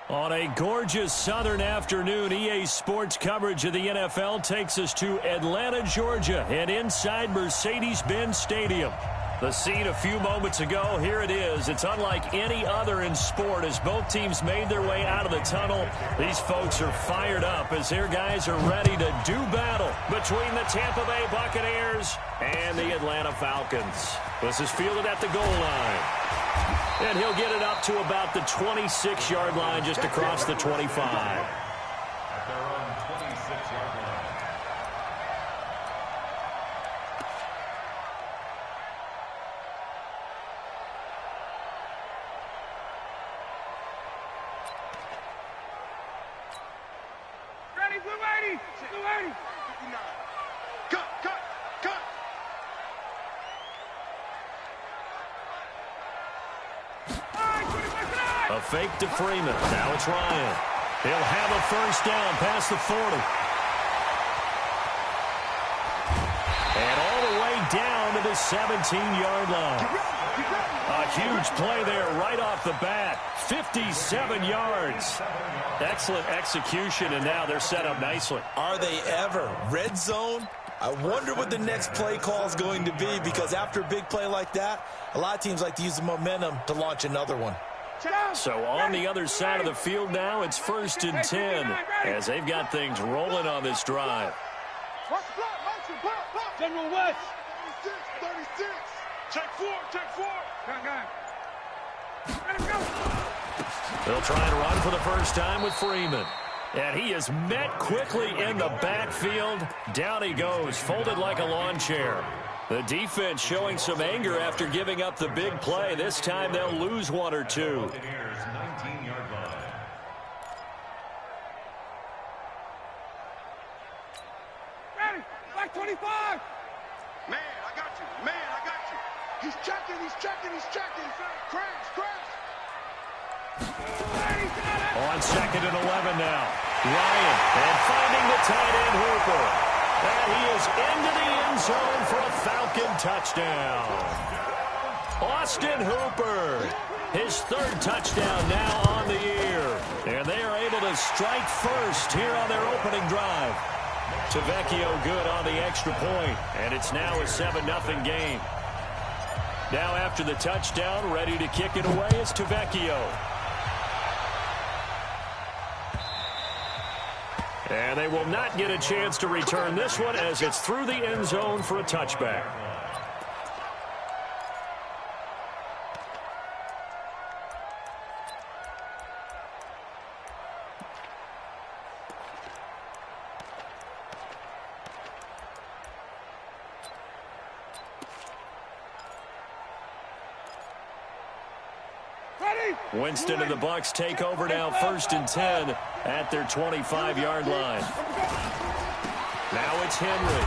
On a gorgeous southern afternoon, EA Sports coverage of the NFL takes us to Atlanta, Georgia, and inside Mercedes-Benz Stadium. The scene a few moments ago, here it is. It's unlike any other in sport as both teams made their way out of the tunnel. These folks are fired up as their guys are ready to do battle between the Tampa Bay Buccaneers and the Atlanta Falcons. This is fielded at the goal line. And he'll get it up to about the 26-yard line just across the 25. At their own 26-yard line. Ready, blue 80! Blue 80! 59. Cut! A fake to Freeman. Now it's Ryan. He'll have a first down past the 40. And all the way down to the 17-yard line. A huge play there right off the bat. 57 yards. Excellent execution, and now they're set up nicely. Are they ever? Red zone? I wonder what the next play call is going to be, because after a big play like that, a lot of teams like to use the momentum to launch another one. So on the other side of the field now, it's 1st and 10 as they've got things rolling on this drive. General West. 36. Check 4. They'll try to run for the first time with Freeman. And he is met quickly in the backfield. Down he goes, folded like a lawn chair. The defense showing some anger after giving up the big play. This time they'll lose one or two. 19-yard line. Ready, back 25. Man, I got you. He's checking. Crash. On 2nd and 11 now. Ryan, and finding the tight end Hooper. And he is into the end zone for a Falcon touchdown. Austin Hooper, his 3rd touchdown now on the year. And they are able to strike first here on their opening drive. Tavecchio good on the extra point, and it's now a 7-0 game. Now after the touchdown, ready to kick it away is Tavecchio. And they will not get a chance to return this one as it's through the end zone for a touchback. Winston and the Bucs take over now, 1st and 10 at their 25-yard line. Now it's Henry.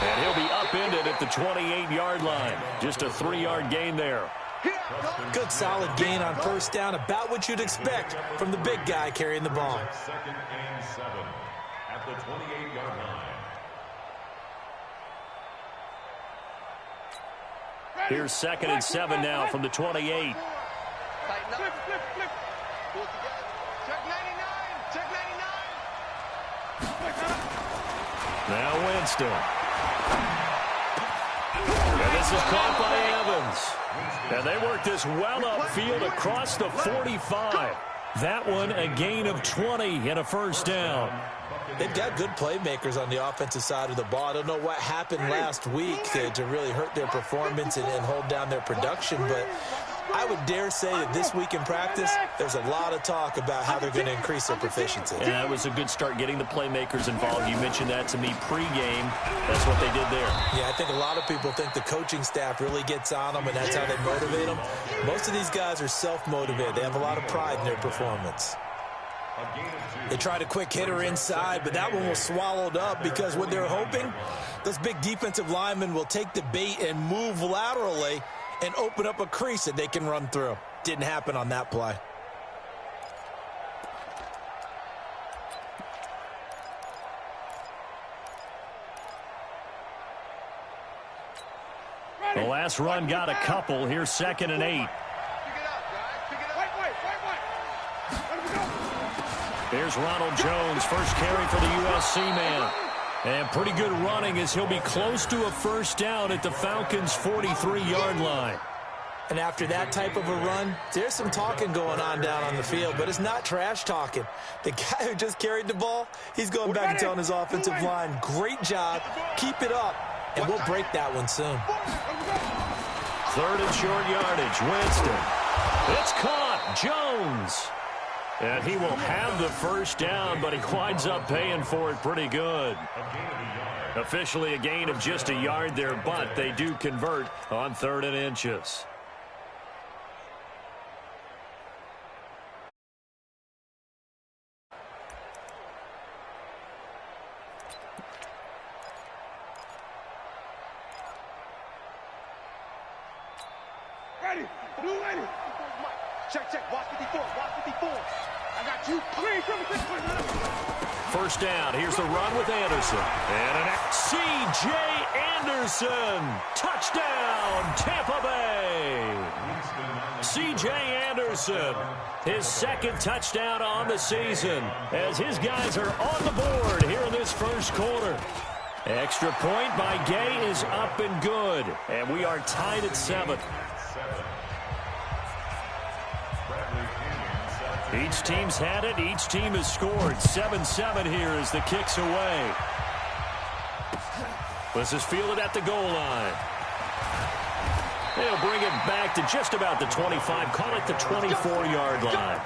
And he'll be upended at the 28-yard line. Just a 3-yard gain there. Good solid gain on first down, about what you'd expect from the big guy carrying the ball. 2nd and 7 at the 28-yard line. Here's 2nd and 7 now from the 28. Flip. Pull it together. Check 99. Now Winston. And this is caught by Evans. And they work this well upfield across the 45. That one a gain of 20 and a first down. They've got good playmakers on the offensive side of the ball. I don't know what happened last week to really hurt their performance and hold down their production, but I would dare say that this week in practice, there's a lot of talk about how they're going to increase their proficiency. Yeah, it was a good start getting the playmakers involved. You mentioned that to me pregame. That's what they did there. Yeah, I think a lot of people think the coaching staff really gets on them, and that's how they motivate them. Most of these guys are self-motivated. They have a lot of pride in their performance. They tried a quick hitter inside, but that one was swallowed up because what they're hoping, those big defensive linemen will take the bait and move laterally and open up a crease that they can run through. Didn't happen on that play. The last run got a couple. Here's 2nd and 8. Pick it up, guys. Pick it up. Wait. Let him go. Here's Ronald Jones, first carry for the USC man. And pretty good running as he'll be close to a first down at the Falcons' 43-yard line. And after that type of a run, there's some talking going on down on the field, but it's not trash talking. The guy who just carried the ball, he's going back and telling his offensive line, great job, keep it up, and we'll break that one soon. Third and short yardage, Winston. It's caught, Jones. And he will have the first down, but he winds up paying for it pretty good. Officially a gain of just a yard there, but they do convert on 3rd and inches. Ready. Blue ready. Check, check. Watch 54. Watch 54. I got you. First down. Here's the run with Anderson. And an C.J. Anderson. Touchdown, Tampa Bay. C.J. Anderson. His second touchdown on the season as his guys are on the board here in this first quarter. Extra point by Gay is up and good. And we are tied at 7. Each team's had it. Each team has scored. 7-7 here as the kick's away. This is fielded at the goal line. They'll bring it back to just about the 25. Call it the 24-yard line.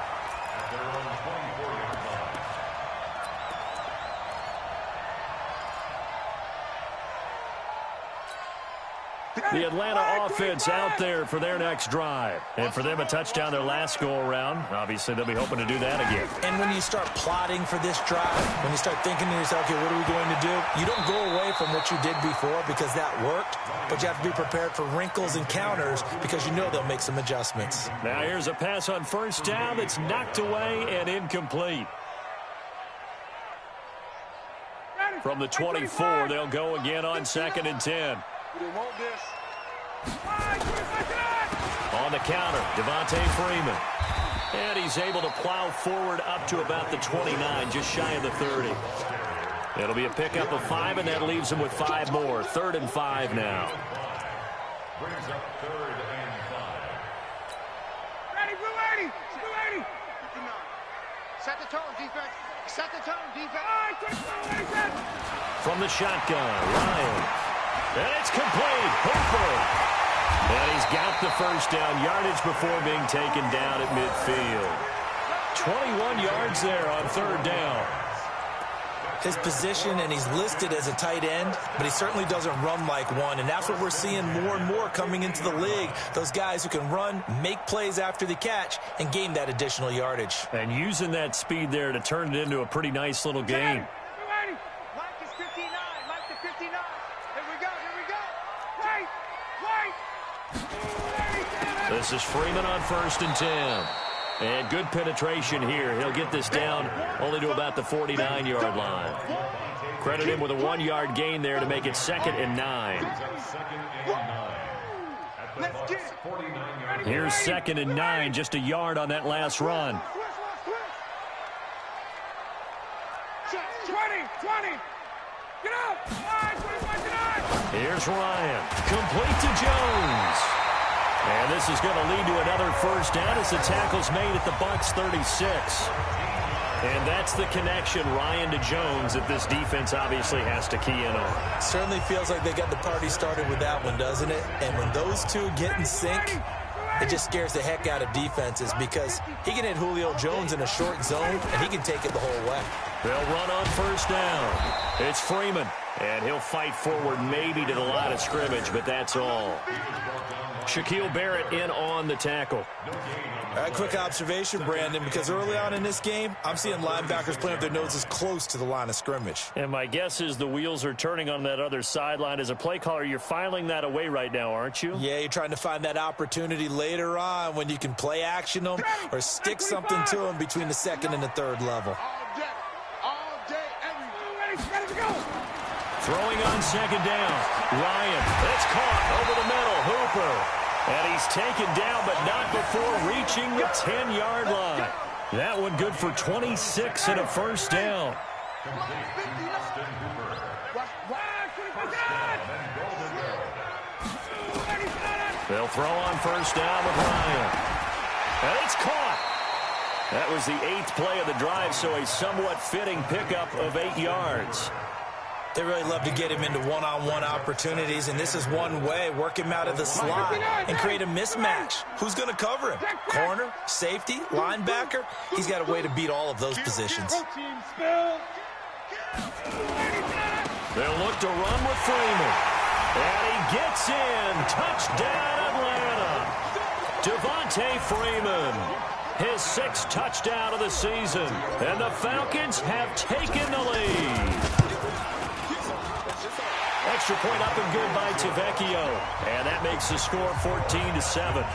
The Atlanta offense out there for their next drive. And for them, a touchdown their last go-around. Obviously, they'll be hoping to do that again. And when you start plotting for this drive, when you start thinking to yourself, okay, what are we going to do? You don't go away from what you did before because that worked, but you have to be prepared for wrinkles and counters because you know they'll make some adjustments. Now here's a pass on first down that's knocked away and incomplete. From the 24, they'll go again on 2nd and 10. They want this. On the counter, Devontae Freeman. And he's able to plow forward up to about the 29, just shy of the 30. It'll be a pickup of 5, and that leaves him with 5 more. 3rd and 5 now. Brings up 3rd and 5. Ready, blue 80. Blue 80. 59. Set the tone, defense. Set the tone, defense. From the shotgun, Ryan. And it's complete. Hooper. And he's got the first down yardage before being taken down at midfield. 21 yards there on 3rd down. His position, and he's listed as a tight end, but he certainly doesn't run like one, and that's what we're seeing more and more coming into the league. Those guys who can run, make plays after the catch, and gain that additional yardage. And using that speed there to turn it into a pretty nice little game. Mike is 59. Mike to 59. Here we go. Here we go. Right. This is Freeman on 1st and 10. And good penetration here. He'll get this down only to about the 49-yard line. Credit him with a 1-yard gain there to make it 2nd and 9. Here's 2nd and 9, just a yard on that last run. 20. Get up. 25. Here's Ryan. Complete to Jones. And this is going to lead to another first down as the tackle's made at the Bucs 36. And that's the connection, Ryan to Jones, that this defense obviously has to key in on. Certainly feels like they got the party started with that one, doesn't it? And when those two get in sync, it just scares the heck out of defenses because he can hit Julio Jones in a short zone, and he can take it the whole way. They'll run on first down. It's Freeman, and he'll fight forward maybe to the line of scrimmage, but that's all. Shaquille Barrett in on the tackle. A quick observation, Brandon, because early on in this game, I'm seeing linebackers playing with their noses close to the line of scrimmage. And my guess is the wheels are turning on that other sideline. As a play caller, you're filing that away right now, aren't you? Yeah, you're trying to find that opportunity later on when you can play action them or stick something to them between the 2nd and the 3rd level. All day, every day. Ready to go. Throwing on 2nd down. Ryan, it's caught over the middle. Hooper. And he's taken down, but not before reaching the 10-yard line. That one good for 26 and a first down. They'll throw on first down with Ryan. And it's caught. That was the 8th play of the drive, so a somewhat fitting pickup of 8 yards. They really love to get him into one-on-one opportunities, and this is one way. Work him out of the slot and create a mismatch. Who's going to cover him? Corner, safety, linebacker? He's got a way to beat all of those positions. They'll look to run with Freeman. And he gets in. Touchdown, Atlanta. Devontae Freeman. His 6th touchdown of the season. And the Falcons have taken the lead. Extra point up and good by Tavecchio. And that makes the score 14-7.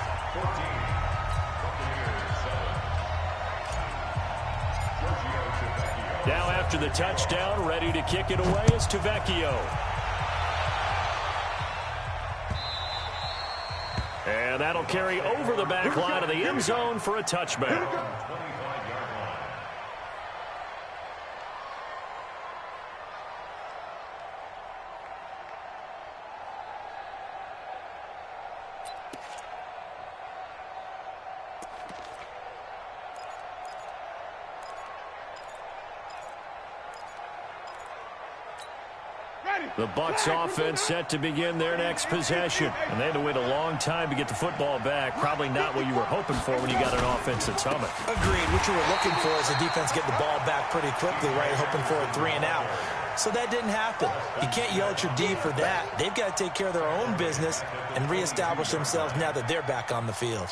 Now after the touchdown, ready to kick it away is Tavecchio. And that'll carry over the back line of the end zone for a touchback. The Bucs offense set to begin their next possession. And they had to wait a long time to get the football back. Probably not what you were hoping for when you got an offense that's humming. Agreed. What you were looking for is the defense get the ball back pretty quickly, right? Hoping for a 3 and out. So that didn't happen. You can't yell at your D for that. They've got to take care of their own business and reestablish themselves now that they're back on the field.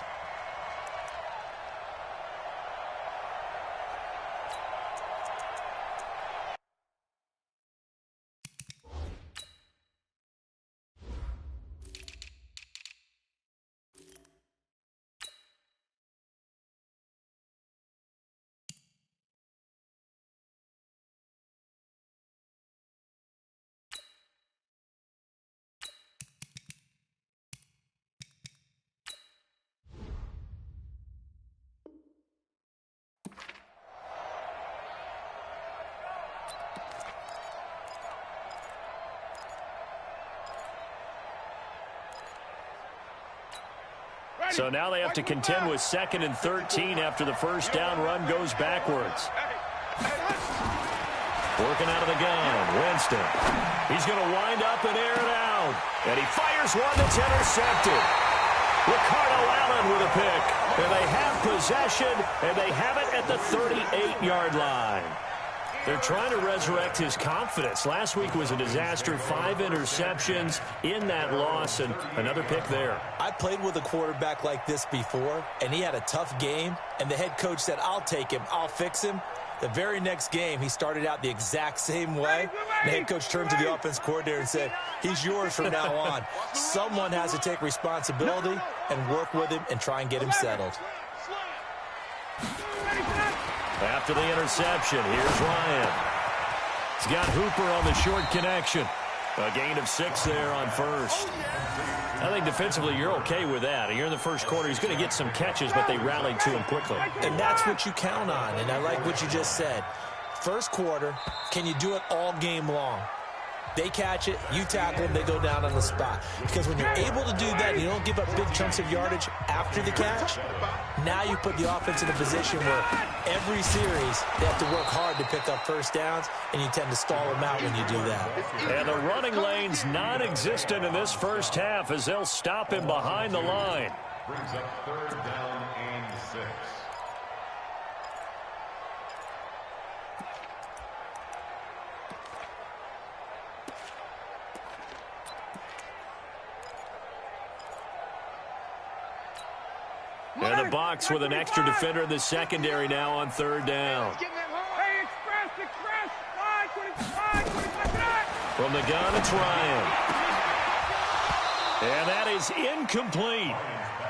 So now they have to contend with 2nd and 13 after the first down run goes backwards. Working out of the gun, Winston. He's going to wind up and air it out. And he fires one that's intercepted. Ricardo Allen with a pick. And they have possession, and they have it at the 38-yard line. They're trying to resurrect his confidence. Last week was a disaster. 5 interceptions in that loss, and another pick there. I played with a quarterback like this before, and he had a tough game, and the head coach said, I'll take him, I'll fix him. The very next game, he started out the exact same way. The head coach turned to the offense coordinator and said, he's yours from now on. Someone has to take responsibility and work with him and try and get him settled. After the interception, here's Ryan. He's got Hooper on the short connection. A gain of 6 there on first. I think defensively you're okay with that. You're in the first quarter. He's going to get some catches, but they rallied to him quickly. And that's what you count on, and I like what you just said. First quarter, can you do it all game long? They catch it, you tackle them, they go down on the spot. Because when you're able to do that, and you don't give up big chunks of yardage after the catch, now you put the offense in a position where every series they have to work hard to pick up first downs, and you tend to stall them out when you do that. And the running lane's non-existent in this first half as they'll stop him behind the line. Brings up 3rd down and 6. And the Bucs with an extra defender in the secondary now on 3rd down. Hey, express. 25. From the gun, it's Ryan. And that is incomplete.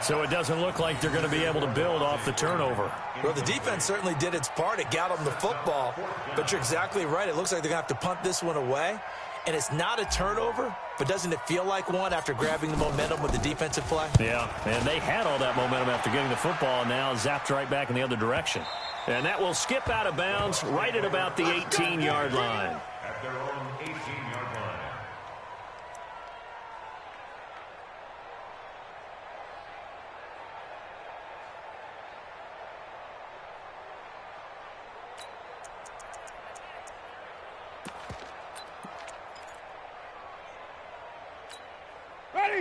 So it doesn't look like they're going to be able to build off the turnover. Well, the defense certainly did its part. It got them the football. But you're exactly right. It looks like they're going to have to punt this one away. And it's not a turnover, but doesn't it feel like one after grabbing the momentum with the defensive play? Yeah, and they had all that momentum after getting the football and now zapped right back in the other direction. And that will skip out of bounds right at about the 18-yard line. At their own 18-yard line.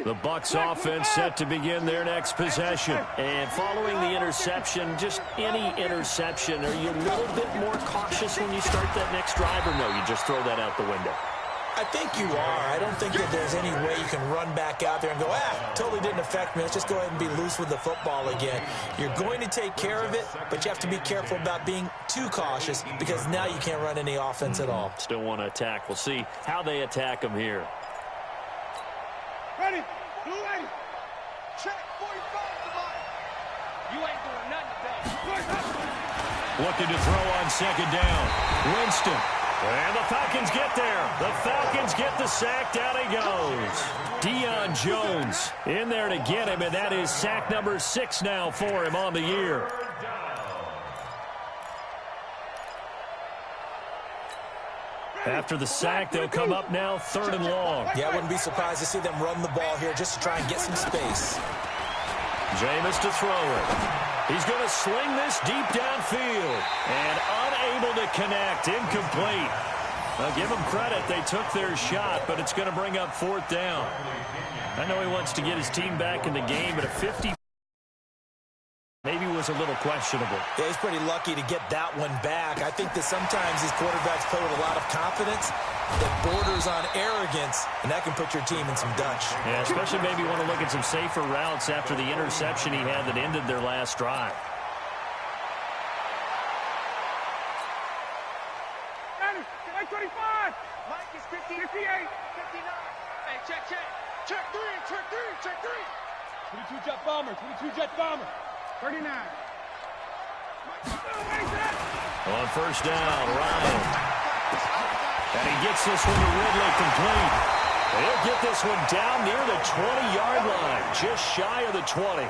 The Bucs offense set to begin their next possession. And following the interception, just any interception, are you a little bit more cautious when you start that next drive, or no, you just throw that out the window? I think you are. I don't think that there's any way you can run back out there and go, totally didn't affect me. Let's just go ahead and be loose with the football again. You're going to take care of it, but you have to be careful about being too cautious because now you can't run any offense at all. Still want to attack. We'll see how they attack them here. Ready. Blue ready. Check 45 to line. You ain't doing nothing today. Looking to throw on second down. Winston. And the Falcons get there. The Falcons get the sack. Down he goes. Deion Jones in there to get him, and that is sack number 6 now for him on the year. After the sack, they'll come up now 3rd and long. Yeah, I wouldn't be surprised to see them run the ball here just to try and get some space. Jameis to throw it. He's going to sling this deep downfield. And unable to connect. Incomplete. Now, give them credit. They took their shot, but it's going to bring up 4th down. I know he wants to get his team back in the game, but a 50 maybe was a little questionable. Yeah, he's pretty lucky to get that one back. I think that sometimes these quarterbacks play with a lot of confidence that borders on arrogance, and that can put your team in some Dutch. Yeah, especially maybe want to look at some safer routes after the interception he had that ended their last drive. Ready. 25. Mike is 58. 58. 59. Hey, check. Check 3. Check 3. Check 3. 22 jet bomber. 22 jet bomber. 39. On first down, Ryan. And he gets this one to Ridley complete. He'll get this one down near the 20-yard line, just shy of the 20.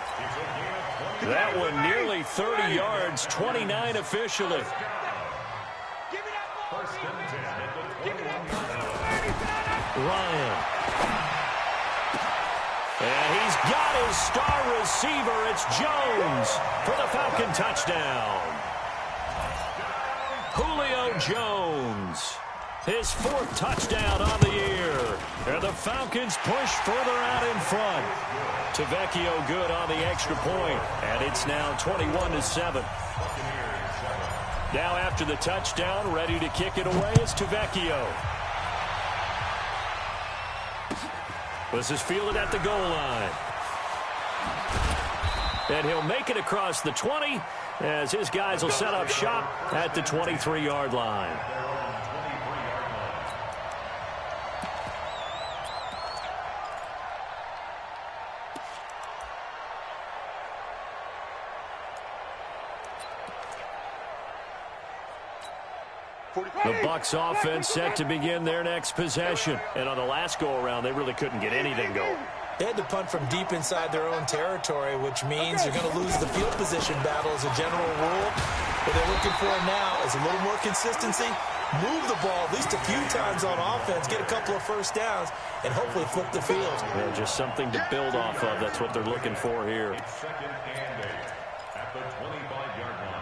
That one nearly 30 yards, 29 officially. Ryan. And he's got his star receiver. It's Jones for the Falcon touchdown. Julio Jones, his 4th touchdown on the year. And the Falcons push further out in front. Tavecchio good on the extra point. And it's now 21-7. Now after the touchdown, ready to kick it away is Tavecchio. This is fielded at the goal line. And he'll make it across the 20 as his guys will set up shop at the 23-yard line. The Bucs offense set to begin their next possession. And on the last go-around, they really couldn't get anything going. They had to punt from deep inside their own territory, which means you're going to lose the field position battle as a general rule. What they're looking for now is a little more consistency, move the ball at least a few times on offense, get a couple of first downs, and hopefully flip the field. Yeah, just something to build off of. That's what they're looking for here. Second and 8 at the 25-yard line.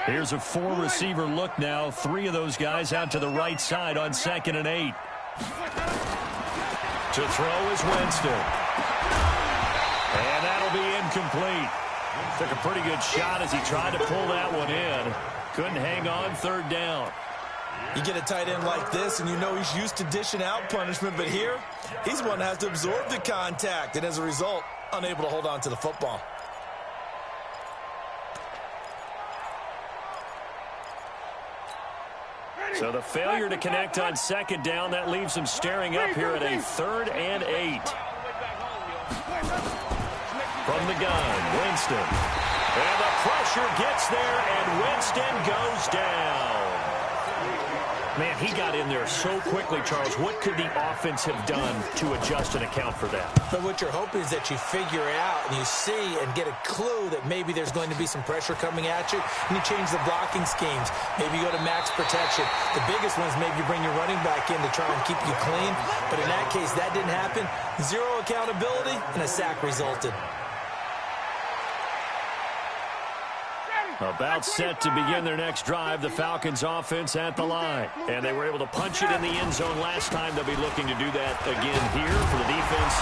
Here's a 4-receiver look now. 3 of those guys out to the right side on 2nd and 8. To throw is Winston. And that'll be incomplete. Took a pretty good shot as he tried to pull that one in. Couldn't hang on 3rd down. You get a tight end like this, and you know he's used to dishing out punishment, but here, he's one that has to absorb the contact, and as a result, unable to hold on to the football. So the failure to connect on 2nd down, that leaves him staring up here at a 3rd and 8. From the gun, Winston. And the pressure gets there, and Winston goes down. Man, he got in there so quickly, Charles. What could the offense have done to adjust and account for that? But what you're hoping is that you figure it out and you see and get a clue that maybe there's going to be some pressure coming at you, and you change the blocking schemes. Maybe you go to max protection. The biggest one is maybe you bring your running back in to try and keep you clean. But in that case, that didn't happen. Zero accountability, and a sack resulted. About set to begin their next drive, the Falcons offense at the line. And they were able to punch it in the end zone last time. They'll be looking to do that again here for the defense.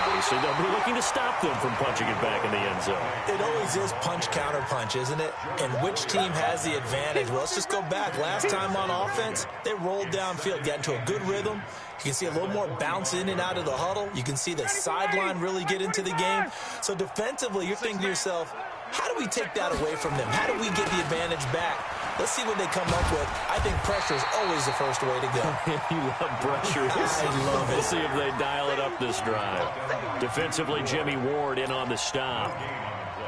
Obviously, they'll be looking to stop them from punching it back in the end zone. It always is punch-counter-punch, isn't it? And which team has the advantage? Well, let's just go back. Last time on offense, they rolled downfield, got into a good rhythm. You can see a little more bounce in and out of the huddle. You can see the sideline really get into the game. So defensively, you're thinking to yourself, how do we take that away from them? How do we get the advantage back? Let's see what they come up with. I think pressure is always the first way to go. You love pressure. I love it. We'll see if they dial it up this drive. Defensively, Jimmy Ward in on the stop.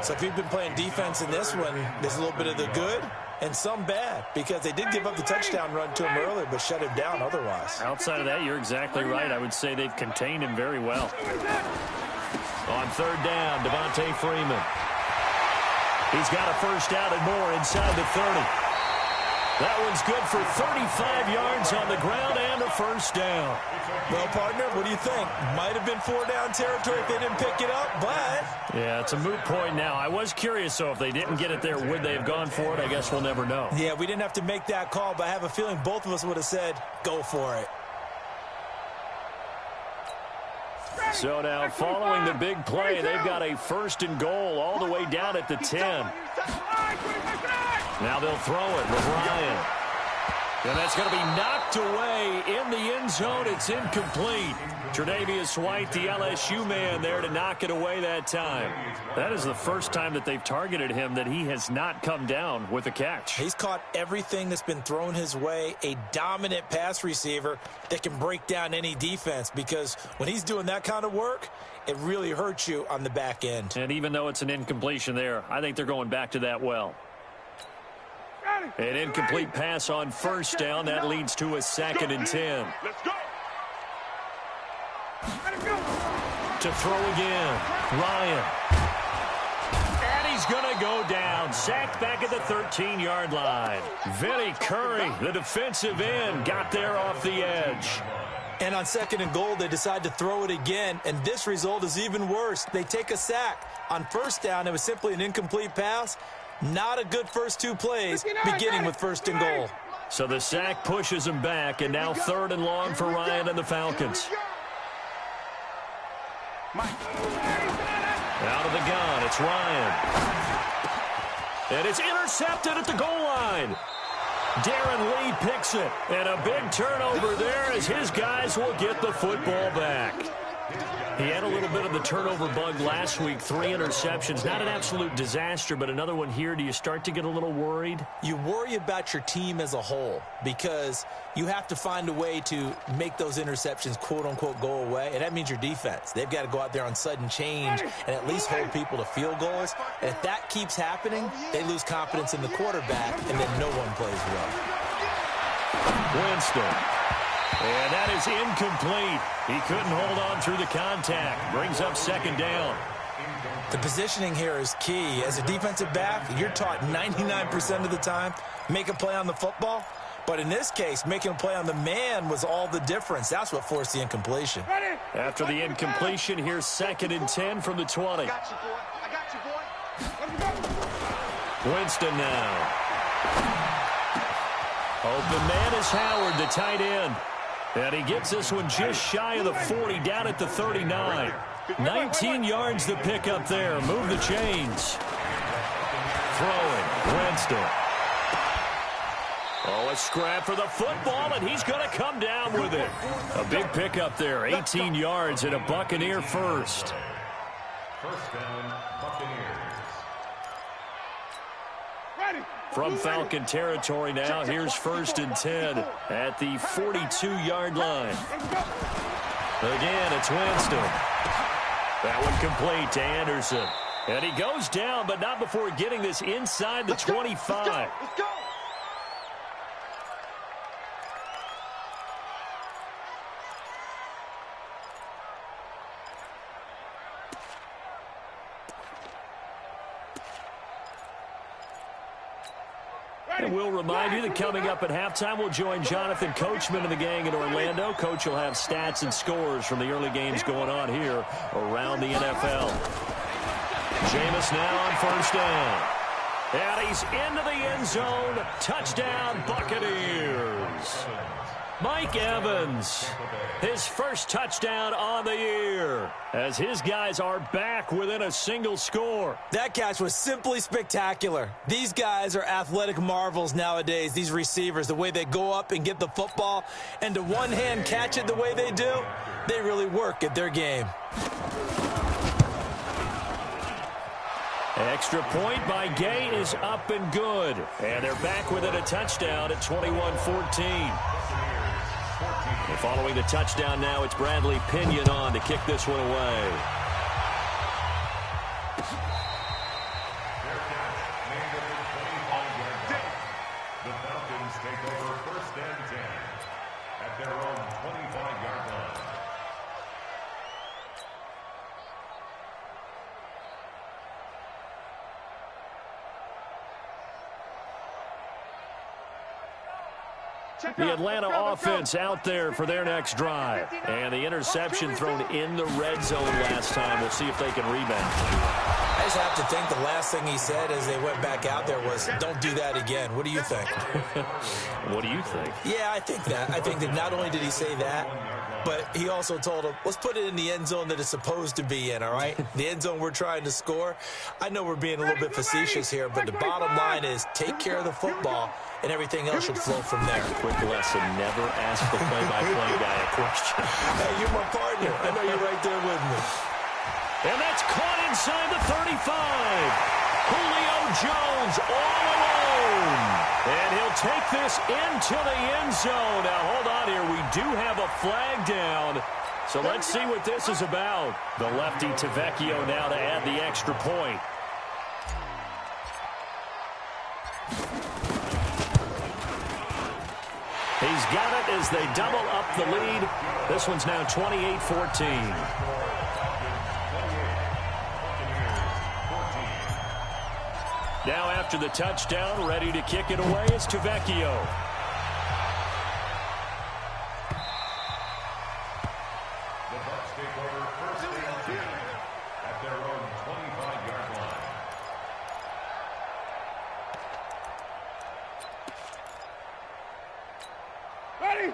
So if you've been playing defense in this one, there's a little bit of the good and some bad, because they did give up the touchdown run to him earlier, but shut him down otherwise. Outside of that, you're exactly right. I would say they've contained him very well. On third down, Devontae Freeman. He's got a first down and more inside the 30. That one's good for 35 yards on the ground and a first down. Well, partner, what do you think? Might have been 4-down territory if they didn't pick it up, but... Yeah, it's a moot point now. I was curious, so if they didn't get it there, would they have gone for it? I guess we'll never know. Yeah, we didn't have to make that call, but I have a feeling both of us would have said, go for it. So now, following the big play, they've got a first and goal all the way down at the 10. Now they'll throw it with Ryan. And that's going to be knocked away in the end zone. It's incomplete. Tre'Davious White, the LSU man, there to knock it away that time. That is the first time that they've targeted him that he has not come down with a catch. He's caught everything that's been thrown his way. A dominant pass receiver that can break down any defense, because when he's doing that kind of work, it really hurts you on the back end. And even though it's an incompletion there, I think they're going back to that well. An incomplete pass on first down. That leads to a 2nd and 10. Let's go. To throw again, Ryan. And he's going to go down. Sacked back at the 13-yard line. Vinny Curry, the defensive end, got there off the edge. And on 2nd and goal, they decide to throw it again, and this result is even worse. They take a sack. On first down, it was simply an incomplete pass. Not a good first two plays, beginning with 1st and goal. So the sack pushes him back, and now 3rd and long for Ryan and the Falcons. Out of the gun, it's Ryan. And it's intercepted at the goal line. Darren Lee picks it, and a big turnover there as his guys will get the football back. He had a little bit of the turnover bug last week, 3 interceptions. Not an absolute disaster, but another one here. Do you start to get a little worried? You worry about your team as a whole, because you have to find a way to make those interceptions, quote-unquote, go away, and that means your defense. They've got to go out there on sudden change and at least hold people to field goals. And if that keeps happening, they lose confidence in the quarterback, and then no one plays well. Winston. And that is incomplete. He couldn't hold on through the contact. Brings up 2nd down. The positioning here is key. As a defensive back, you're taught 99% of the time, make a play on the football. But in this case, making a play on the man was all the difference. That's what forced the incompletion. After the incompletion, here's 2nd and 10 from the 20. I got you, boy. Winston now. Open man is Howard, the tight end. And he gets this one just shy of the 40, down at the 39. 19 yards to pick up there. Move the chains. Throwing, Winston. Oh, a scrap for the football, and he's going to come down with it. A big pickup there, 18 yards and a Buccaneer first. First down, Buccaneers. From Falcon territory now, here's 1st and 10 at the 42-yard line. Again, it's Winston. That one complete to Anderson. And he goes down, but not before getting this inside the 25. And we'll remind you that coming up at halftime, we'll join Jonathan Coachman and the gang in Orlando. Coach will have stats and scores from the early games going on here around the NFL. Jameis now on first down. And he's into the end zone. Touchdown, Buccaneers. Mike Evans, his first touchdown on the year, as his guys are back within a single score. That catch was simply spectacular. These guys are athletic marvels nowadays, these receivers, the way they go up and get the football, and to one-hand catch it the way they do, they really work at their game. Extra point by Gay is up and good. And they're back within a touchdown at 21-14. And following the touchdown now, it's Bradley Pinion on to kick this one away. The Falcons take over first and 10 at their own 25-yard line. The Atlanta offense out there for their next drive. And the interception thrown in the red zone last time. We'll see if they can rebound. I just have to think the last thing he said as they went back out there was, don't do that again. What do you think? What do you think? Yeah, I think that. I think that not only did he say that, but he also told him, let's put it in the end zone that it's supposed to be in, all right? The end zone we're trying to score. I know we're being a little bit facetious here, but the bottom line is take care of the football, and everything else should flow from there. Quick lesson, never ask the play-by-play guy a question. Hey, you're my partner. I know you're right there with me. And that's caught inside the 35. Julio Jones all alone. And he'll take this into the end zone. Now, hold on here. We do have a flag down. So let's see what this is about. The lefty Tavecchio now to add the extra point. He's got it as they double up the lead. This one's now 28-14. Now after the touchdown, ready to kick it away is Tavecchio. The Bucs take over first and 10 at their own 25-yard line.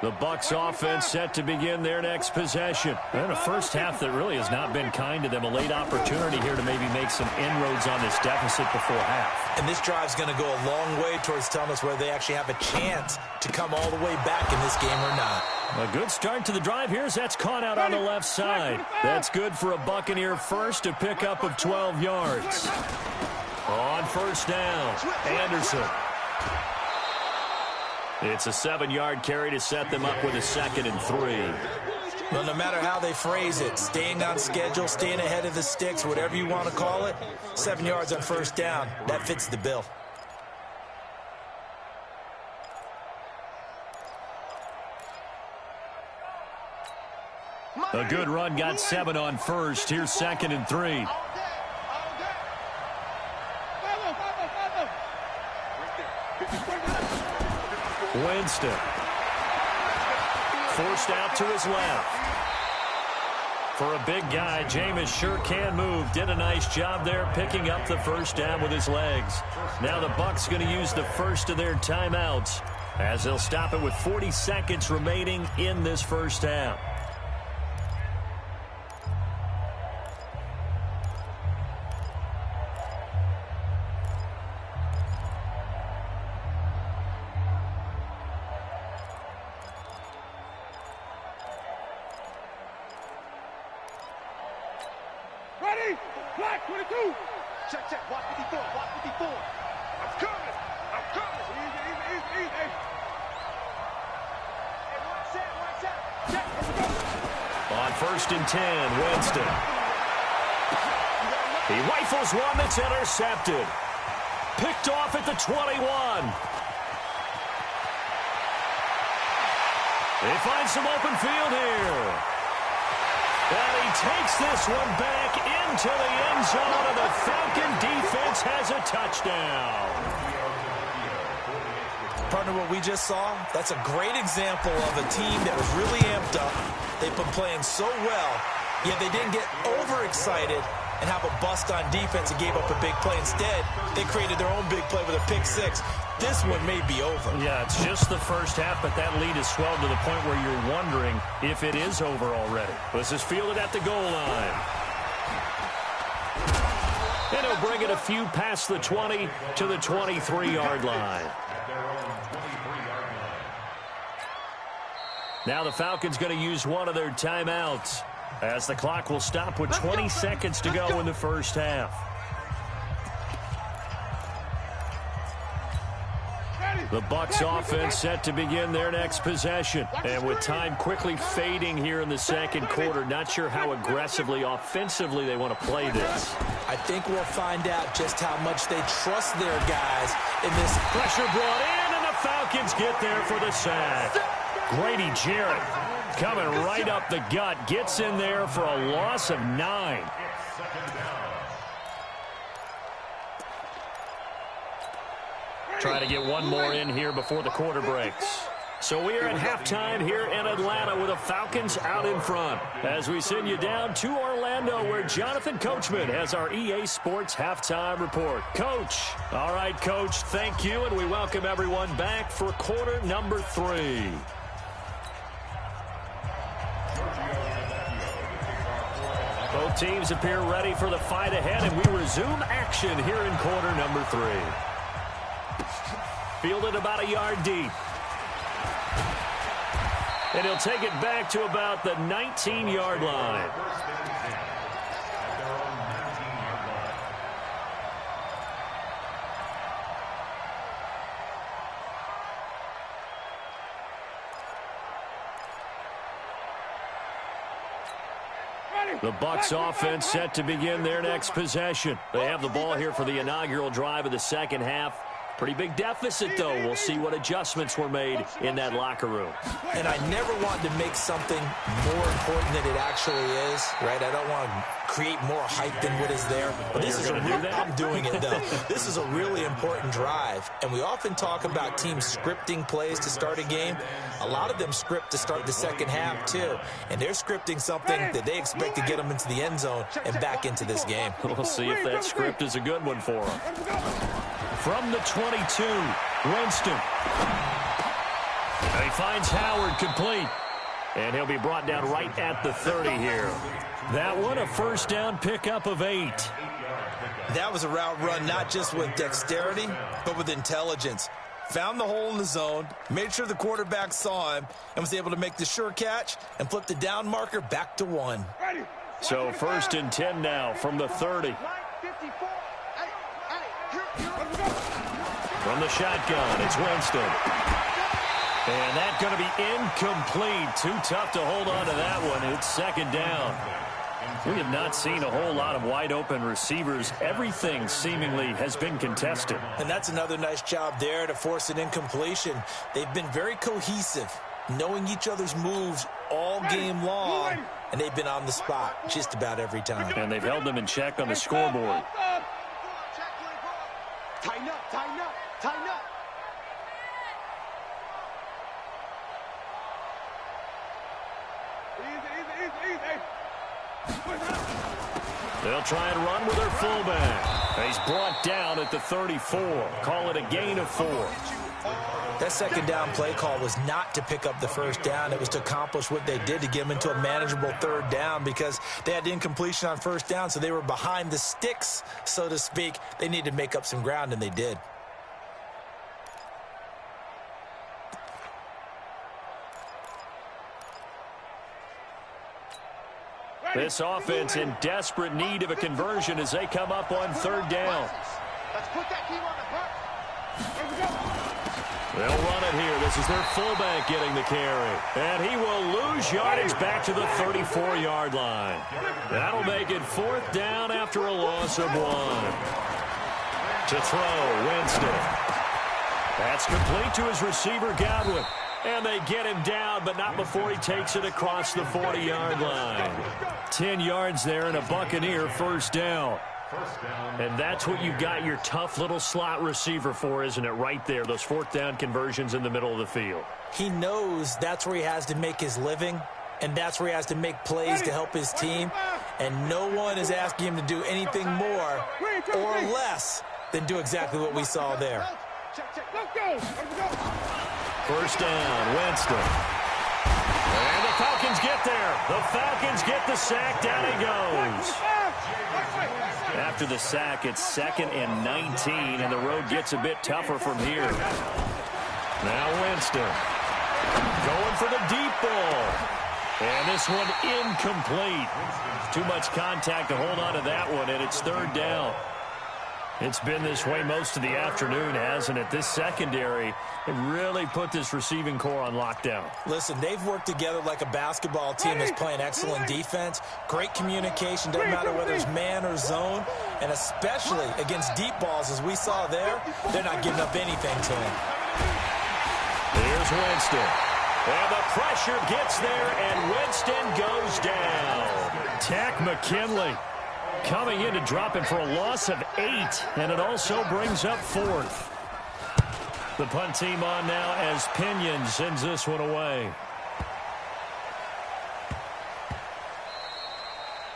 The Bucs offense set to begin their next possession. And a first half that really has not been kind to them. A late opportunity here to maybe make some inroads on this deficit before half. And this drive's going to go a long way towards telling us whether they actually have a chance to come all the way back in this game or not. A good start to the drive here as that's caught out on the left side. That's good for a Buccaneer first, a pickup of 12 yards. On first down, Anderson. It's a 7-yard carry to set them up with a 2nd and 3. Well, no matter how they phrase it, staying on schedule, staying ahead of the sticks, whatever you want to call it, 7 yards on first down, that fits the bill. A good run got 7 on first. Here's 2nd and 3. Winston. Forced out to his left. For a big guy, Jameis sure can move. Did a nice job there picking up the first down with his legs. Now the Bucs going to use the first of their timeouts as they'll stop it with 40 seconds remaining in this first half. Ready? Black 22. Check, check. Watch 54. Watch 54. I'm coming. I'm coming. Easy. Hey, one set. Check. On 1st and 10, Winston. He rifles one that's intercepted. Picked off at the 21. They find some open field here. And he takes this one back into the end zone, and the Falcon defense has a touchdown. Partner, what we just saw, that's a great example of a team that was really amped up. They've been playing so well, yet they didn't get overexcited and have a bust on defense and gave up a big play. Instead, they created their own big play with a pick six. This one may be over. Yeah, it's just the first half, but that lead has swelled to the point where you're wondering if it is over already. This is fielded at the goal line. And he'll bring it a few past the 20 to the 23-yard line. Now the Falcons going to use one of their timeouts as the clock will stop with 20 seconds to go in the first half. The Bucs offense set to begin their next possession. And with time quickly fading here in the second quarter, not sure how aggressively, offensively they want to play this. I think we'll find out just how much they trust their guys in this. Pressure brought in, and the Falcons get there for the sack. Grady Jarrett coming right up the gut, gets in there for a loss of 9. Trying to get one more in here before the quarter breaks. So we are at halftime here in Atlanta with the Falcons out in front. As we send you down to Orlando where Jonathan Coachman has our EA Sports halftime report. Coach. All right, Coach, thank you, and we welcome everyone back for quarter number 3. Both teams appear ready for the fight ahead, and we resume action here in quarter number 3. Fielded about a yard deep. And he'll take it back to about the 19-yard line. The Bucs offense set to begin their next possession. They have the ball here for the inaugural drive of the second half. Pretty big deficit, though. We'll see what adjustments were made in that locker room. And I never want to make something more important than it actually is, right? I don't want to create more hype than what is there. But this is I'm doing it, though. This is a really important drive. And we often talk about teams scripting plays to start a game. A lot of them script to start the second half, too. And they're scripting something that they expect to get them into the end zone and back into this game. We'll see if that script is a good one for them. From the 22, Winston. And he finds Howard complete. And he'll be brought down right at the 30 here. That one, a first down pickup of 8. That was a route run not just with dexterity, but with intelligence. Found the hole in the zone, made sure the quarterback saw him, and was able to make the sure catch and flip the down marker back to 1. So first and 10 now from the 30. From the shotgun, it's Winston. And that's going to be incomplete. Too tough to hold on to that one. It's second down. We have not seen a whole lot of wide-open receivers. Everything seemingly has been contested. And that's another nice job there to force an incompletion. They've been very cohesive, knowing each other's moves all game long, and they've been on the spot just about every time. And they've held them in check on the scoreboard. Tighten up, tighten up, tighten up. They'll try and run with their fullback. He's brought down at the 34. Call it a gain of 4. That second down play call was not to pick up the first down. It was to accomplish what they did to get them into a manageable third down because they had incompletion on first down, so they were behind the sticks, so to speak. They needed to make up some ground, and they did. This offense in desperate need of a conversion as they come up on third down. Let's put that team on the bus. They'll run it here. This is their fullback getting the carry. And he will lose yardage back to the 34-yard line. That'll make it fourth down after a loss of 1. To throw, Winston. That's complete to his receiver, Godwin. And they get him down, but not before he takes it across the 40-yard line. 10 yards there and a Buccaneer first down. And that's what you've got your tough little slot receiver for, isn't it? Right there, those fourth down conversions in the middle of the field. He knows that's where he has to make his living, and that's where he has to make plays to help his team. And no one is asking him to do anything more or less than do exactly what we saw there. First down, Winston. And the Falcons get there. The Falcons get the sack. Down he goes. After the sack, it's 2nd and 19, and the road gets a bit tougher from here. Now Winston going for the deep ball. And this one incomplete. Too much contact to hold on to that one, and it's 3rd down. It's been this way most of the afternoon, hasn't it? This secondary, it really put this receiving core on lockdown. Listen, they've worked together like a basketball team that's playing excellent defense. Great communication, doesn't matter whether it's man or zone. And especially against deep balls, as we saw there, they're not giving up anything to him. Here's Winston. And the pressure gets there, and Winston goes down. Tack McKinley coming in to drop him for a loss of 8, and it also brings up 4th. The punt team on now as Pinion sends this one away.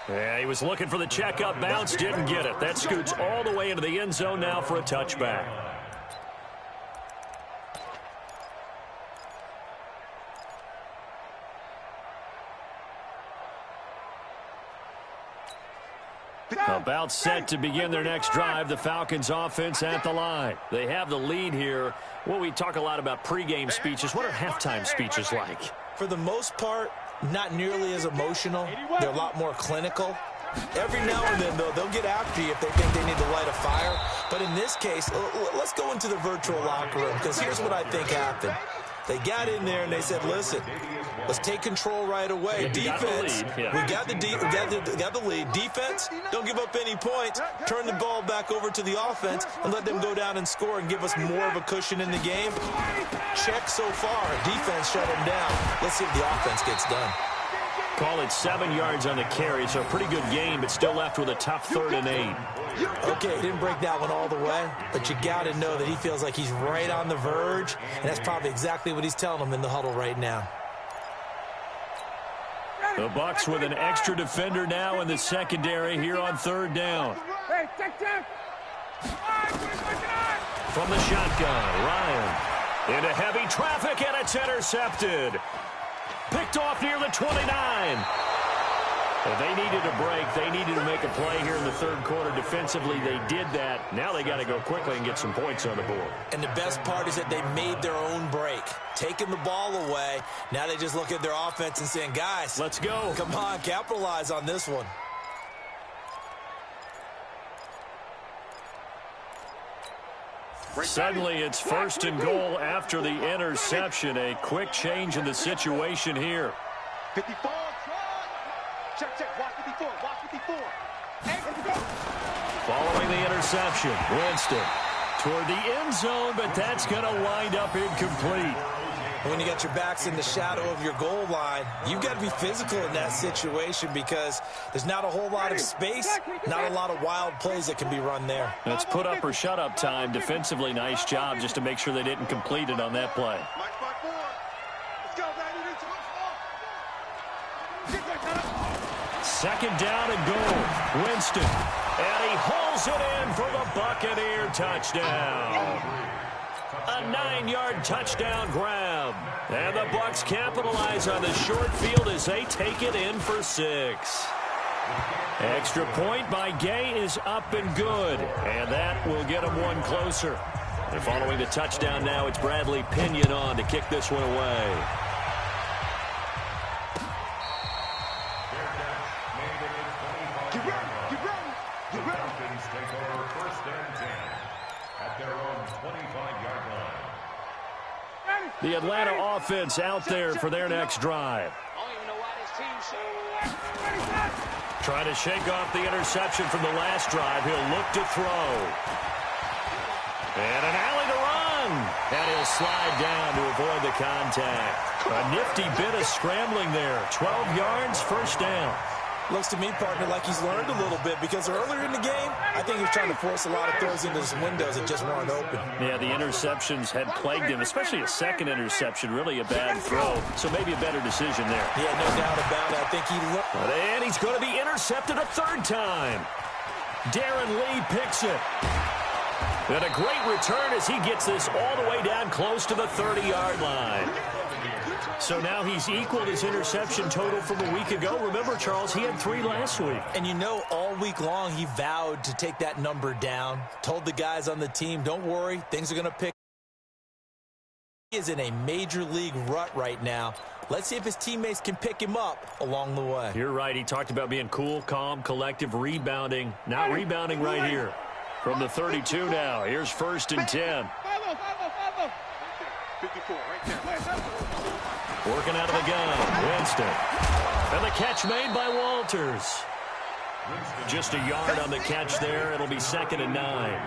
Yeah, he was looking for the checkup bounce, didn't get it. That scoots all the way into the end zone now for a touchback. About set to begin their next drive. The Falcons offense at the line. They have the lead here. Well, we talk a lot about pregame speeches. What are halftime speeches like? For the most part, not nearly as emotional. They're a lot more clinical. Every now and then, though, they'll get after you if they think they need to light a fire. But in this case, let's go into the virtual locker room, because here's what I think happened. They got in there and they said, listen, let's take control right away. Defense, we got the lead. Defense, don't give up any points. Turn the ball back over to the offense and let them go down and score and give us more of a cushion in the game. Check so far. Defense shut them down. Let's see if the offense gets done. Call it 7 yards on the carry, so a pretty good game, but still left with a tough 3rd and 8. Okay, didn't break that one all the way, but you got to know that he feels like he's right on the verge, and that's probably exactly what he's telling them in the huddle right now. The Bucs with an extra defender now in the secondary here on 3rd down. From the shotgun, Ryan into heavy traffic, and it's intercepted. Picked off near the 29. Well, they needed a break. They needed to make a play here in the 3rd quarter. Defensively, they did that. Now they got to go quickly and get some points on the board. And the best part is that they made their own break. Taking the ball away. Now they just look at their offense and saying, guys, let's go. Come on, capitalize on this one. Suddenly, it's 1st and goal after the interception. A quick change in the situation here. 54. Check. Watch 54. Following the interception, Winston toward the end zone, but that's going to wind up incomplete. When you got your backs in the shadow of your goal line, you've got to be physical in that situation because there's not a whole lot of space, not a lot of wild plays that can be run there. That's put up or shut up time. Defensively, nice job just to make sure they didn't complete it on that play. Second down and goal. Winston. And he hauls it in for the Buccaneer touchdown. A 9-yard touchdown grab. And the Bucs capitalize on the short field as they take it in for 6. Extra point by Gay is up and good. And that will get them one closer. And following the touchdown now, it's Bradley Pinion on to kick this one away. The Atlanta offense out there for their next drive. Trying to shake off the interception from the last drive. He'll look to throw. And an alley to run. And he'll slide down to avoid the contact. A nifty bit of scrambling there. 12 yards, 1st down. Looks to me, partner, like he's learned a little bit because earlier in the game, I think he was trying to force a lot of throws into his windows that just weren't open. Yeah, the interceptions had plagued him, especially a second interception, really a bad throw. So maybe a better decision there. Yeah, no doubt about it. I think he looked. And he's going to be intercepted a third time. Darren Lee picks it. And a great return as he gets this all the way down close to the 30-yard line. So now he's equaled his interception total from a week ago. Remember, Charles, he had 3 last week. And you know, all week long he vowed to take that number down. Told the guys on the team, don't worry, things are going to pick. He is in a major league rut right now. Let's see if his teammates can pick him up along the way. You're right. He talked about being cool, calm, collective, rebounding. Not rebounding right here. From the 32 now. Here's 1st and 10. 54, right there. Working out of the gun. Winston. And the catch made by Walters. Just a yard on the catch there. It'll be 2nd and 9.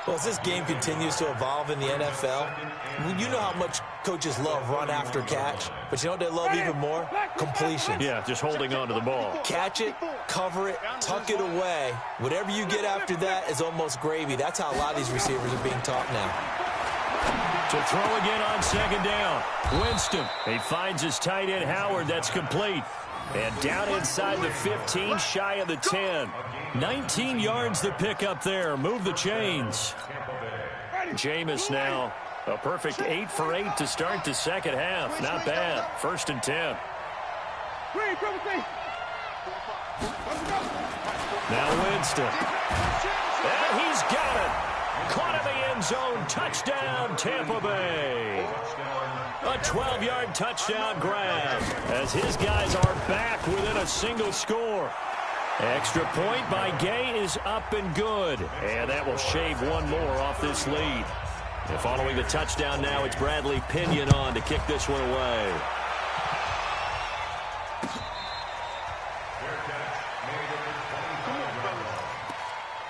Well, as this game continues to evolve in the NFL, you know how much coaches love run after catch, but you know what they love even more? Completion. Yeah, just holding on to the ball. Catch it, cover it, tuck it away. Whatever you get after that is almost gravy. That's how a lot of these receivers are being taught now. To throw again on 2nd down. Winston. He finds his tight end, Howard. That's complete. And down inside the 15, shy of the 10. 19 yards to pick up there. Move the chains. Jameis now. A perfect 8 for 8 to start the second half. Not bad. 1st and 10. Now Winston. And he's got it. Caught in the end zone. Touchdown, Tampa Bay. A 12-yard touchdown grab as his guys are back within a single score. Extra point by Gay is up and good. And that will shave one more off this lead. And following the touchdown now, it's Bradley Pinion on to kick this one away.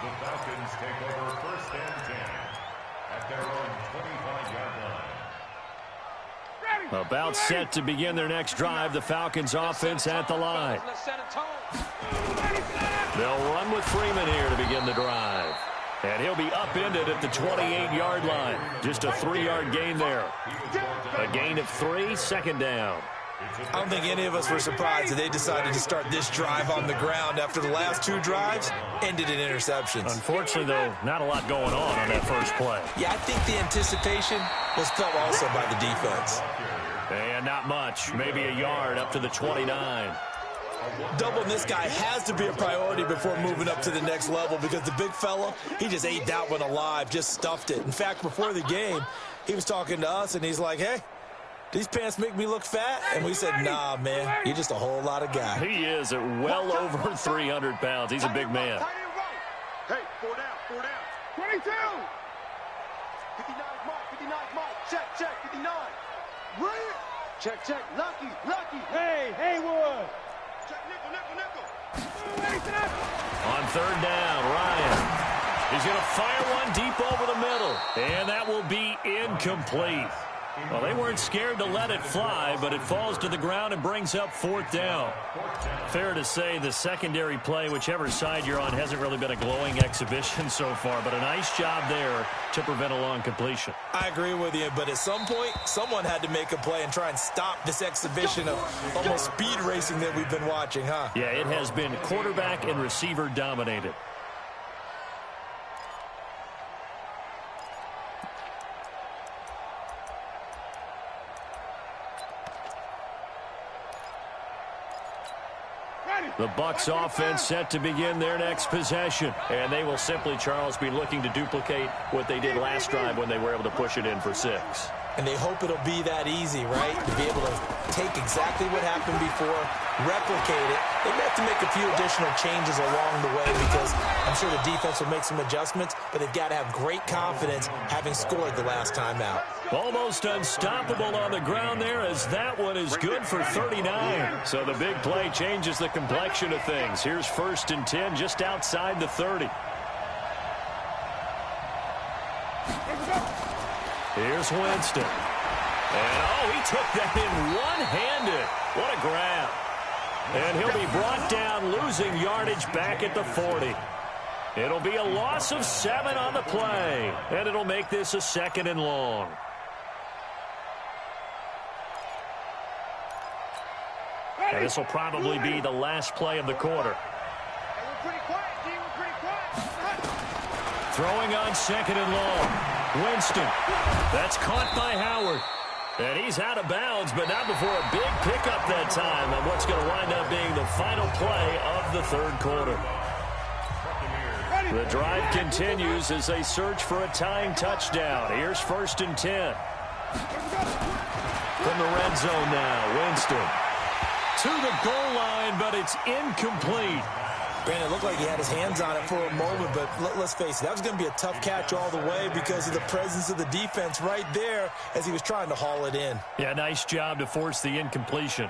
The Falcons take over 1st and 10 at their own 25-yard line. About set to begin their next drive. The Falcons offense at the line. They'll run with Freeman here to begin the drive. And he'll be upended at the 28-yard line. Just a 3-yard gain there. A gain of 3, 2nd down. I don't think any of us were surprised that they decided to start this drive on the ground after the last 2 drives ended in interceptions. Unfortunately, though, not a lot going on that first play. Yeah, I think the anticipation was felt also by the defense. And not much. Maybe a yard up to the 29. Doubling this guy has to be a priority before moving up to the next level because the big fella, he just ate that one alive, just stuffed it. In fact, before the game, he was talking to us, and he's like, hey, these pants make me look fat? And we said, nah, man, you're just a whole lot of guy. He is at well over 300 pounds. He's a big man. Hey, 4 down. 22. 59 Mike, 59 Mike. Check, 59. Right. Check, Lucky. Hey, Haywood. Check, nickel. On 3rd down, Ryan. He's going to fire one deep over the middle. And that will be incomplete. Well, they weren't scared to let it fly, but it falls to the ground and brings up 4th down. Fair to say the secondary play, whichever side you're on, hasn't really been a glowing exhibition so far, but a nice job there to prevent a long completion. I agree with you, but at some point, someone had to make a play and try and stop this exhibition of almost speed racing that we've been watching, huh? Yeah, it has been quarterback and receiver dominated. The Bucs offense set to begin their next possession. And they will simply, Charles, be looking to duplicate what they did last drive when they were able to push it in for 6. And they hope it'll be that easy, right? To be able to take exactly what happened before, replicate it. They may have to make a few additional changes along the way because I'm sure the defense will make some adjustments, but they've got to have great confidence having scored the last time out. Almost unstoppable on the ground there as that one is good for 39. So the big play changes the complexion of things. Here's 1st and 10 just outside the 30. Here's Winston. And, he took that in one-handed. What a grab. And he'll be brought down, losing yardage back at the 40. It'll be a loss of 7 on the play, and it'll make this a 2nd and long. And this will probably be the last play of the quarter. Throwing on 2nd and long. Winston. That's caught by Howard. And he's out of bounds, but not before a big pickup that time on what's going to wind up being the final play of the 3rd quarter. The drive continues as they search for a tying touchdown. Here's 1st and 10. From the red zone now, Winston. To the goal line, but it's incomplete. Brandon, it looked like he had his hands on it for a moment, but let's face it, that was going to be a tough catch all the way because of the presence of the defense right there as he was trying to haul it in. Yeah, nice job to force the incompletion.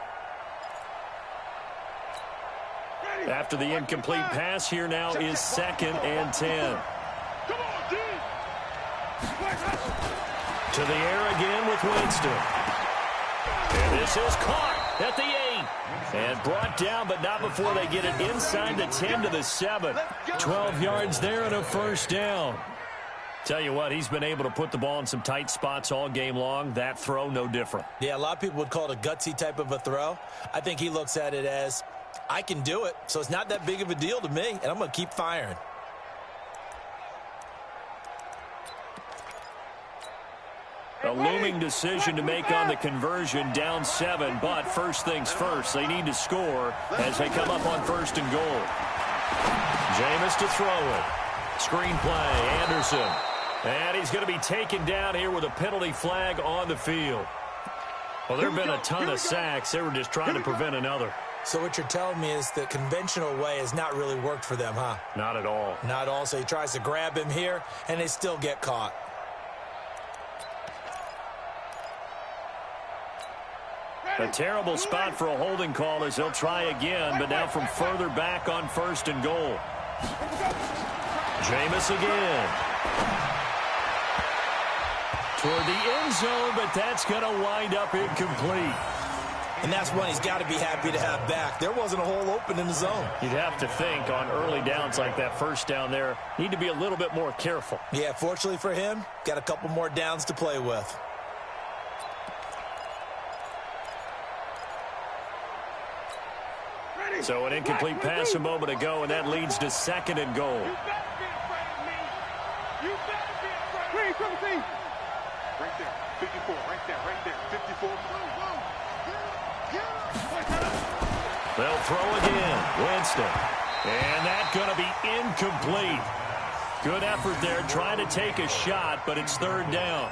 After the incomplete pass, here now is 2nd and 10. To the air again with Winston. And this is caught at the 8. And brought down, but not before they get it inside the 10 to the 7. 12 yards there and a 1st down. Tell you what, he's been able to put the ball in some tight spots all game long. That throw, no different. Yeah, a lot of people would call it a gutsy type of a throw. I think he looks at it as, I can do it, so it's not that big of a deal to me, and I'm going to keep firing. A looming decision to make on the conversion, down 7, but first things first, they need to score as they come up on 1st and goal. Jameis to throw it. Screen play, Anderson. And he's going to be taken down here with a penalty flag on the field. Well, there have been a ton of sacks. They were just trying to prevent another. So what you're telling me is the conventional way has not really worked for them, huh? Not at all. Not at all. So he tries to grab him here, and they still get caught. A terrible spot for a holding call as they'll try again, but now from further back on 1st and goal. Jameis again. Toward the end zone, but that's going to wind up incomplete. And that's one he's got to be happy to have back. There wasn't a hole open in the zone. You'd have to think on early downs like that 1st down there, need to be a little bit more careful. Yeah, fortunately for him, got a couple more downs to play with. So an incomplete pass a moment ago, and that leads to 2nd and goal. You better be afraid of me. You better be afraid of me. Right there, 54, right there, 54. They'll throw again. Winston. And that's going to be incomplete. Good effort there, trying to take a shot, but it's 3rd down.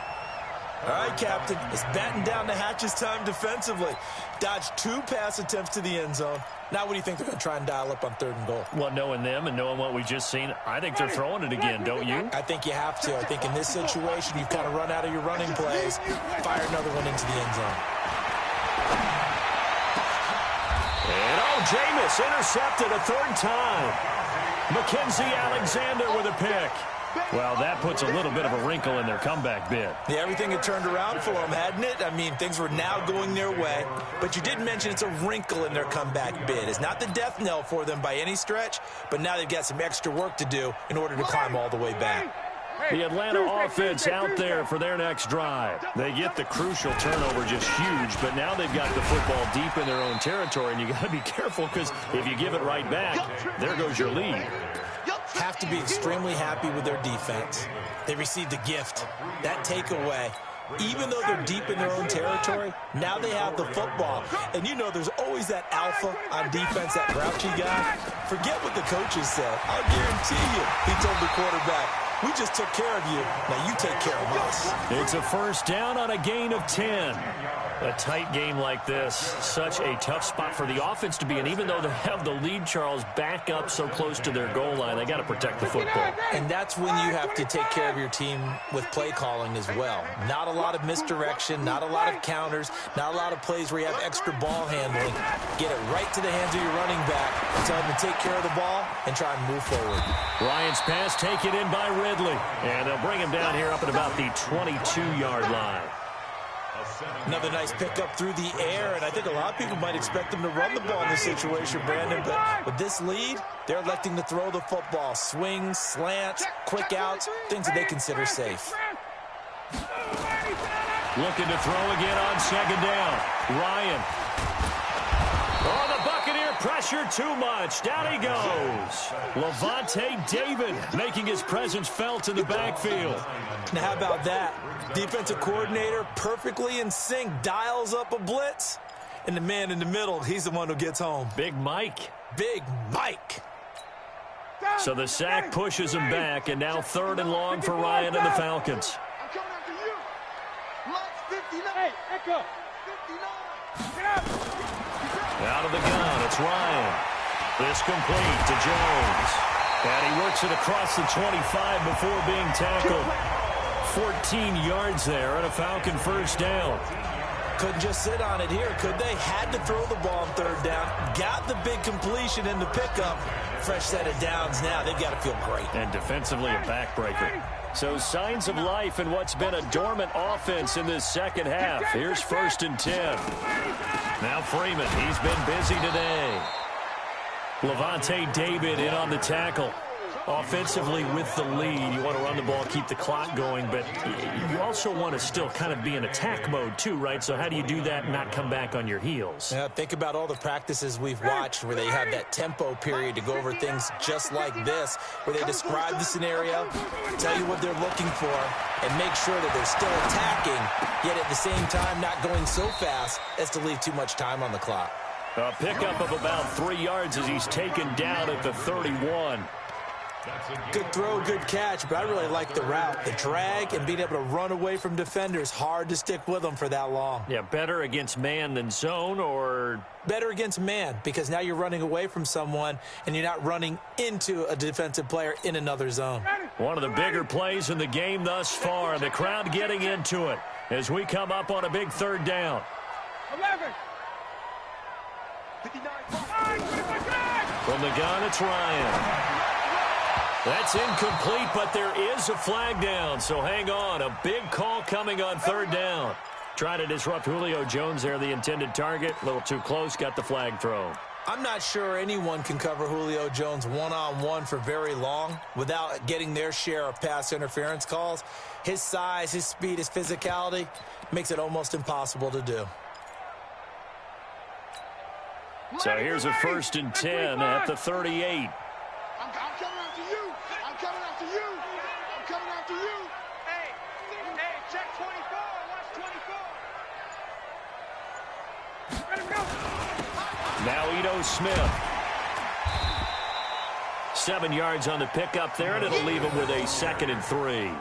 All right, Captain, it's batten down the hatches time defensively. Dodged 2 pass attempts to the end zone. Now what do you think they're going to try and dial up on 3rd and goal? Well, knowing them and knowing what we just seen, I think they're throwing it again, don't you? I think you have to. I think in this situation, you've kind of run out of your running plays. Fire another one into the end zone. And, Jameis intercepted a 3rd time. Mackenzie Alexander with a pick. Well, that puts a little bit of a wrinkle in their comeback bid. Yeah, everything had turned around for them, hadn't it? I mean, things were now going their way. But you did mention it's a wrinkle in their comeback bid. It's not the death knell for them by any stretch, but now they've got some extra work to do in order to climb all the way back. The Atlanta offense out there for their next drive. They get the crucial turnover just huge, but now they've got the football deep in their own territory, and you got to be careful because if you give it right back, there goes your lead. Have to be extremely happy with their defense. They received a gift. That takeaway, even though they're deep in their own territory, now they have the football. And you know there's always that alpha on defense, that grouchy guy. Forget what the coaches said. I'll guarantee you, he told the quarterback, we just took care of you. Now you take care of us. It's a 1st down on a gain of 10. A tight game like this, such a tough spot for the offense to be in. Even though they have the lead, Charles, back up so close to their goal line, they got to protect the football. And that's when you have to take care of your team with play calling as well. Not a lot of misdirection, not a lot of counters, not a lot of plays where you have extra ball handling. Get it right to the hands of your running back and tell him to take care of the ball and try and move forward. Ryan's pass taken in by Ridley. And they'll bring him down here up at about the 22-yard line. Another nice pickup through the air, and I think a lot of people might expect them to run the ball in this situation, Brandon, but with this lead, they're electing to throw the football. Swings, slants, quick outs, things that they consider safe. Looking to throw again on second down. Ryan. Oh, the Buccaneer pressure too much. Down he goes. Levante David making his presence felt in the backfield. Now, how about that? Defensive coordinator perfectly in sync, dials up a blitz, and the man in the middle, he's the one who gets home. Big Mike. Big Mike. So the sack pushes him back, and now 3rd and long for Ryan and the Falcons. I'm coming after you. Mike's 59. Hey, Echo. 59. Get out. Out of the gun, it's Ryan. This complete to Jones. And he works it across the 25 before being tackled. 14 yards there and a Falcon first down. Couldn't just sit on it here, could they? Had to throw the ball on 3rd down. Got the big completion in the pickup. Fresh set of downs now. They've got to feel great. And defensively a backbreaker. So signs of life in what's been a dormant offense in this second half. Here's 1st and 10. Now Freeman, he's been busy today. Levante David in on the tackle. Offensively with the lead, you want to run the ball, keep the clock going, but you also want to still kind of be in attack mode too, right? So how do you do that and not come back on your heels? Yeah, think about all the practices we've watched where they have that tempo period to go over things just like this, where they describe the scenario, tell you what they're looking for, and make sure that they're still attacking, yet at the same time not going so fast as to leave too much time on the clock. A pickup of about 3 yards as he's taken down at the 31. Good throw, good catch, but I really like the route. The drag and being able to run away from defenders, hard to stick with them for that long. Yeah, better against man than zone, or? Better against man, because now you're running away from someone and you're not running into a defensive player in another zone. One of the bigger plays in the game thus far, and the crowd getting into it as we come up on a big 3rd down. 11. 59. From the gun, it's Ryan. That's incomplete, but there is a flag down, so hang on. A big call coming on 3rd down. Trying to disrupt Julio Jones there, the intended target. A little too close, got the flag thrown. I'm not sure anyone can cover Julio Jones one-on-one for very long without getting their share of pass interference calls. His size, his speed, his physicality makes it almost impossible to do. So here's a 1st and 10 at the 38. I'm coming after you. I'm coming after you. I'm coming after you. Hey, check 24. Watch 24. Let him go. Now Ito Smith. 7 yards on the pickup there, and it'll leave him with a 2nd and 3.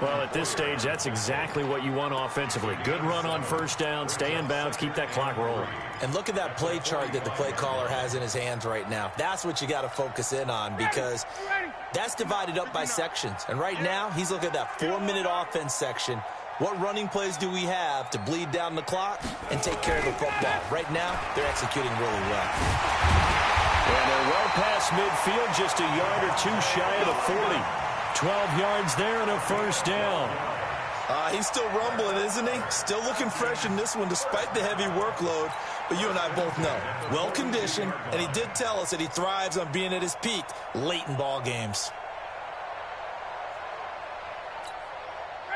Well, at this stage, that's exactly what you want offensively. Good run on 1st down, stay in bounds, keep that clock rolling. And look at that play chart that the play caller has in his hands right now. That's what you got to focus in on, because that's divided up by sections. And right now, he's looking at that 4-minute offense section. What running plays do we have to bleed down the clock and take care of the football? Right now, they're executing really well. And they're well past midfield, just a yard or two shy of the 40. 12 yards there and a 1st down. He's still rumbling, isn't he? Still looking fresh in this one despite the heavy workload. But you and I both know, well-conditioned, and he did tell us that he thrives on being at his peak late in ball games.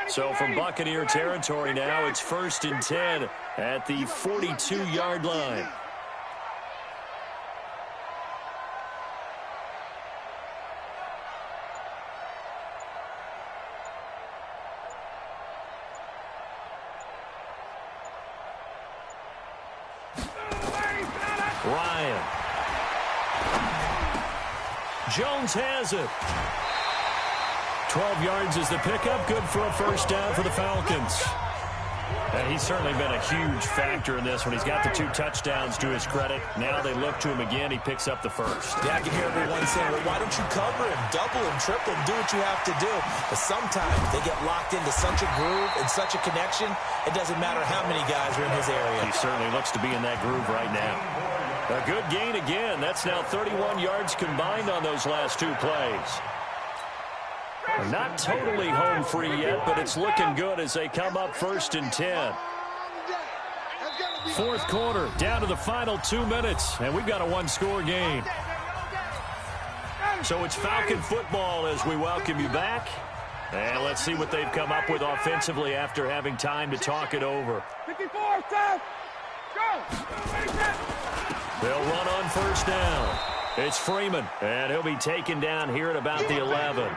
So from Buccaneer territory now, it's 1st and 10 at the 42-yard line. Ryan. Jones has it. 12 yards is the pickup. Good for a 1st down for the Falcons. And he's certainly been a huge factor in this one. He's got the 2 touchdowns to his credit. Now they look to him again. He picks up the 1st. Yeah, I can hear everyone saying, well, why don't you cover him, double him, triple him, do what you have to do. But sometimes they get locked into such a groove and such a connection, it doesn't matter how many guys are in his area. He certainly looks to be in that groove right now. A good gain again. That's now 31 yards combined on those last 2 plays. Not totally home free yet, but it's looking good as they come up 1st and 10. Fourth quarter, down to the final 2 minutes, and we've got a one-score game. So it's Falcon football as we welcome you back. And let's see what they've come up with offensively after having time to talk it over. 54, Seth! Go! They'll run on first down. It's Freeman, and he'll be taken down here at about the 11.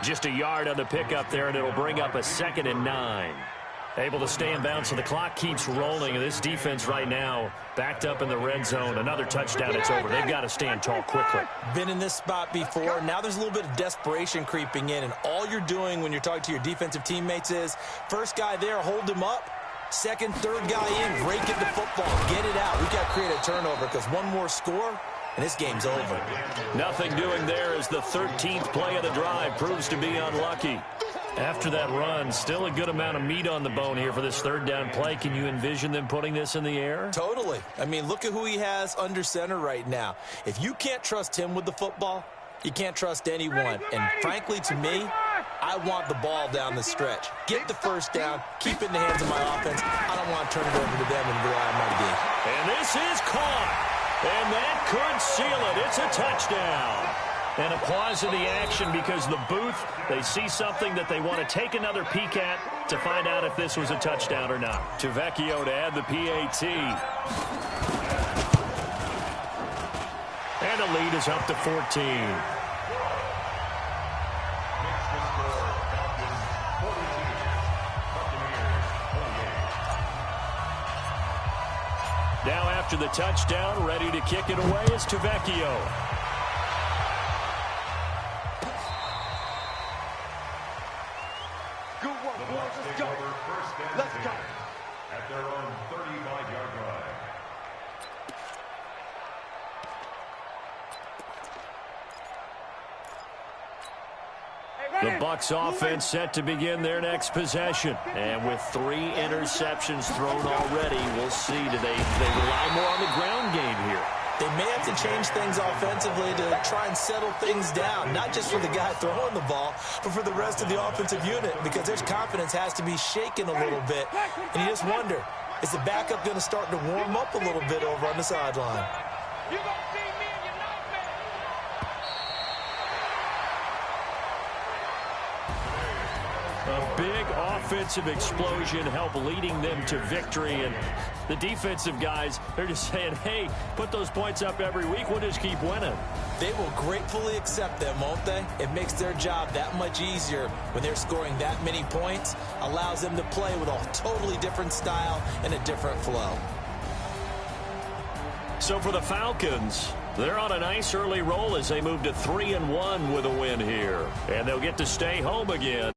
Just a yard on the pickup there, and it'll bring up a 2nd and 9. Able to stay in bounds, so the clock keeps rolling, and this defense right now backed up in the red zone. Another touchdown, it's over. They've got to stand tall quickly. Been in this spot before. Now there's a little bit of desperation creeping in, and all you're doing when you're talking to your defensive teammates is first guy there, hold him up. Second, third guy in, rake at the football, get it out. We've got to create a turnover because one more score, and this game's over. Nothing doing there as the 13th play of the drive proves to be unlucky. After that run, still a good amount of meat on the bone here for this third down play. Can you envision them putting this in the air? Totally. I mean, look at who he has under center right now. If you can't trust him with the football, you can't trust anyone. And frankly, to me, I want the ball down the stretch. Get the first down, keep it in the hands of my offense. I don't want to turn it over to them and rely on my D. And this is caught. And that could seal it. It's a touchdown. And a pause in the action because the booth, they see something that they want to take another peek at to find out if this was a touchdown or not. Tavecchio to add the PAT. And the lead is up to 14. Now after the touchdown, ready to kick it away is Tavecchio. Let's go. At their own 35-yard line. The Bucs offense set to begin their next possession. And with 3 interceptions thrown already, we'll see. Do they rely more on the ground game here? They may have to change things offensively to try and settle things down, not just for the guy throwing the ball, but for the rest of the offensive unit, because their confidence has to be shaken a little bit. And you just wonder, is the backup going to start to warm up a little bit over on the sideline? You gonna see me in your nightmare. A big offensive explosion helped leading them to victory. And the defensive guys, they're just saying, hey, put those points up every week. We'll just keep winning. They will gratefully accept them, won't they? It makes their job that much easier when they're scoring that many points. Allows them to play with a totally different style and a different flow. So for the Falcons, they're on a nice early roll as they move to 3-1 with a win here. And they'll get to stay home again.